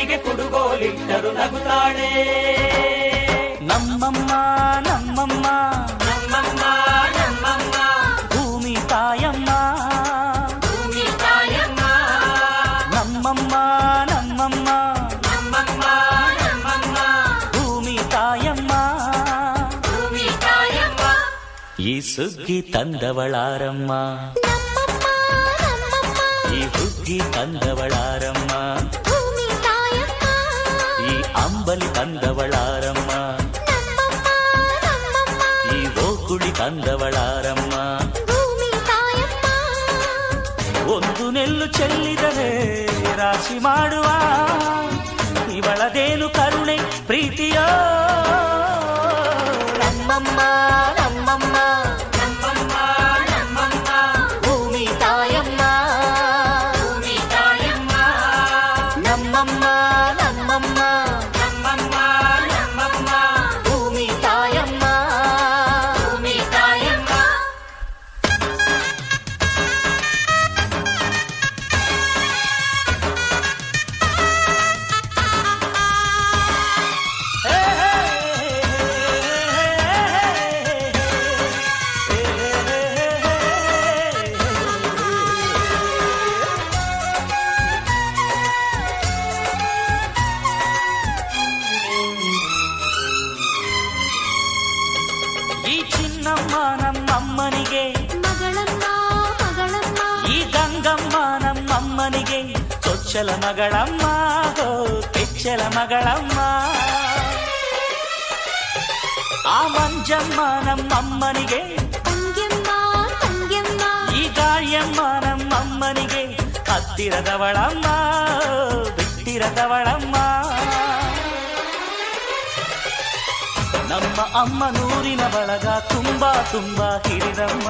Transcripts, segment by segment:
ಕಣ್ಣಿಗೆ ಕುಡುಗೋಲಿಟ್ಟರು ನಗುತ್ತಾಳೆ. ನಮ್ಮಮ್ಮ ನಮ್ಮಮ್ಮ ನಮ್ಮಮ್ಮ ನಮ್ಮಮ್ಮ ಭೂಮಿ ತಾಯಮ್ಮ, ಭೂಮಿ ತಾಯಮ್ಮ. ನಮ್ಮಮ್ಮ ನಮ್ಮಮ್ಮ ನಮ್ಮಮ್ಮ ನಮ್ಮಮ್ಮ ಭೂಮಿ ತಾಯಮ್ಮ. ಭೂಮಿ ತಾಯಮ್ಮ. ಈ ಸುಗ್ಗಿ ತಂದವಳಾರಮ್ಮ, ಈ ಹುಗ್ಗಿ ತಂದವಳಾರಮ್ಮ, ಈ ಅಂಬಲಿ ತಂದವಳಾರಮ್ಮ, ಈ ಓಕುಳಿ ತಂದವಳಾರಮ್ಮ. ಒಂದು ನೆಲ್ಲು ಚೆಲ್ಲಿದರೆ ರಾಶಿ ಮಾಡುವ ಇವಳದೇನು ಕರುಣೆ ಪ್ರೀತಿಯೋ. ನಮ್ಮಮ್ಮ ನಮ್ಮಮ್ಮ ನಮ್ಮಮ್ಮ ನಮ್ಮಮ್ಮ ಭೂಮಿ ತಾಯಮ್ಮ, ಭೂಮಿ ತಾಯಮ್ಮ. ನಮ್ಮಮ್ಮ ನಮ್ಮಮ್ಮ ನಮ್ಮಮ್ಮ ನಮ್ಮಮ್ಮ ಭೂಮಿ ತಾಯಮ್ಮ. ಭೂಮಿ ತಾಯಮ್ಮ. ಈ ಚಿನ್ನಮ್ಮ ನಮ್ಮಮ್ಮನಿಗೆ ಮಗಳಮ್ಮ ಮಗಳಮ್ಮ, ಈ ಗಂಗಮ್ಮ ನಮ್ಮಮ್ಮನಿಗೆ ಚೊಚ್ಚಲ ಮಗಳಮ್ಮ, ಹೋ ಕೆಚ್ಚಲ ಮಗಳಮ್ಮ. ಆ ಮಂಜಮ್ಮ ನಮ್ಮಮ್ಮನಿಗೆ, ತಂಗ್ಯಮ್ಮ ತಂಗ್ಯಮ್ಮ, ಈ ಗಾಳಿಯಮ್ಮ ನಮ್ಮಮ್ಮನಿಗೆ ಹತ್ತಿರದವಳಮ್ಮ, ಬಿಟ್ಟಿರದವಳಮ್ಮ. ನಮ್ಮ ಅಮ್ಮ ನೂರಿನ ಬಳಗ ತುಂಬಾ ತುಂಬಾ ಹಿರಿದಮ್ಮ,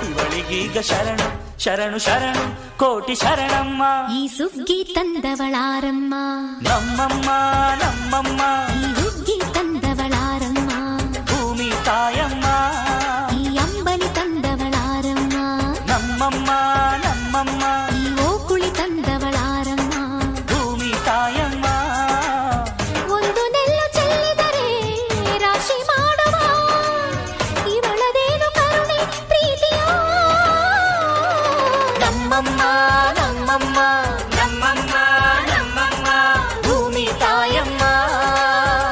ಇವಳಿಗೀಗ ಶರಣು ಶರಣು ಶರಣು ಕೋಟಿ ಶರಣಮ್ಮ. ಈ ಸುಗ್ಗಿ ತಂದವಳಾರಮ್ಮ, ನಮ್ಮಮ್ಮ ನಮ್ಮಮ್ಮ ಈ ಹುಗ್ಗಿ ತಂದವಳಾರಮ್ಮ, ಭೂಮಿ ತಾಯಮ್ಮ, ಈ ಅಂಬಲಿ ತಂದವಳಾರಮ್ಮ, ನಮ್ಮಮ್ಮ ನಮ್ಮಮ್ಮ ಈ ಓಕುಳಿ ತಂದವಳಾರಮ್ಮ. ಭೂಮಿ ತಾಯಮ್ಮ. ಒಂದು ನೆಲ್ಲು ಚೆಲ್ಲಿದರೆ ರಾಶಿ ಮಾಡುವ ಇವಳದೇನು ಕರುಣೆ ಪ್ರೀತಿಯೋ. ನಮ್ಮಮ್ಮ ನಮ್ಮಮ್ಮ ನಮ್ಮಮ್ಮ ನಮ್ಮಮ್ಮ ಭೂಮಿ ತಾಯಮ್ಮ,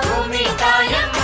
ಭೂಮಿ ತಾಯಮ್ಮ.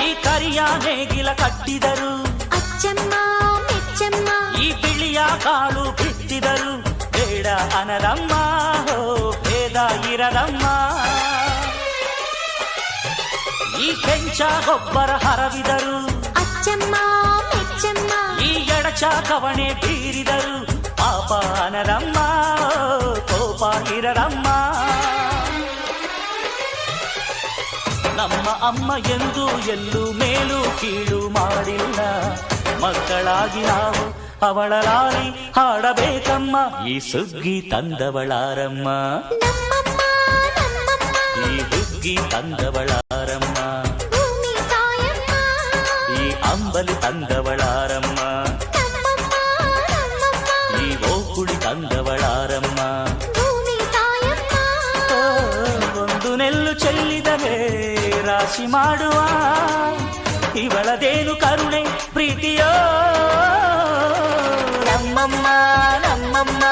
ಈ ಕರಿಯ ನೇಗಿಲ ಕಟ್ಟಿದರು, ಅಚ್ಚಮ್ಮ ಮೆಚ್ಚಮ್ಮ, ಈ ಬಿಳಿಯ ಕಾಳು ಬಿತ್ತಿದರು, ಬೇಡ ಅನರಮ್ಮ, ಹೋ ಭೇದ ಇರದಮ್ಮ. ಈ ಕೆಂಚ ಗೊಬ್ಬರ ಹರವಿದರು, ಅಚ್ಚಮ್ಮ ಮೆಚ್ಚಮ್ಮ, ಈ ಎಡಚ ಕವಣೆ ಬೀರಿದರು, ಪಾಪ ಅನರಮ್ಮ, ಕೋಪ ಇರರಮ್ಮ. ನಮ್ಮ ಅಮ್ಮ ಎಂದು ಎಲ್ಲೂ ಮೇಲು ಕೀಳು ಮಾಡಿಲ್ಲ, ಮಕ್ಕಳಾಗಿ ನಾವು ಅವಳ ಲಾಲಿ ಹಾಡಬೇಕಮ್ಮ. ಈ ಸುಗ್ಗಿ ತಂದವಳಾರಮ್ಮ, ನಮ್ಮಮ್ಮ ನಮ್ಮಮ್ಮ, ಈ ಹುಗ್ಗಿ ತಂದವಳಾರಮ್ಮ, ಭೂಮಿ ತಾಯಮ್ಮ, ಈ ಅಂಬಲಿ ತಂದವಳಾರಮ್ಮ, ನಮ್ಮಮ್ಮ ನಮ್ಮಮ್ಮ, ಈ ಓಕುಳಿ ತಂದವಳಾರಮ್ಮ. ಭೂಮಿ ತಾಯಮ್ಮ. ಓ, ಒಂದು ನೆಲ್ಲು ಚೆಲ್ಲಿದರೆ ರಾಶಿ ಮಾಡುವ ಇವಳದೇನು ಕರುಣೆ ಪ್ರೀತಿಯೋ. ನಮ್ಮಮ್ಮ ನಮ್ಮಮ್ಮ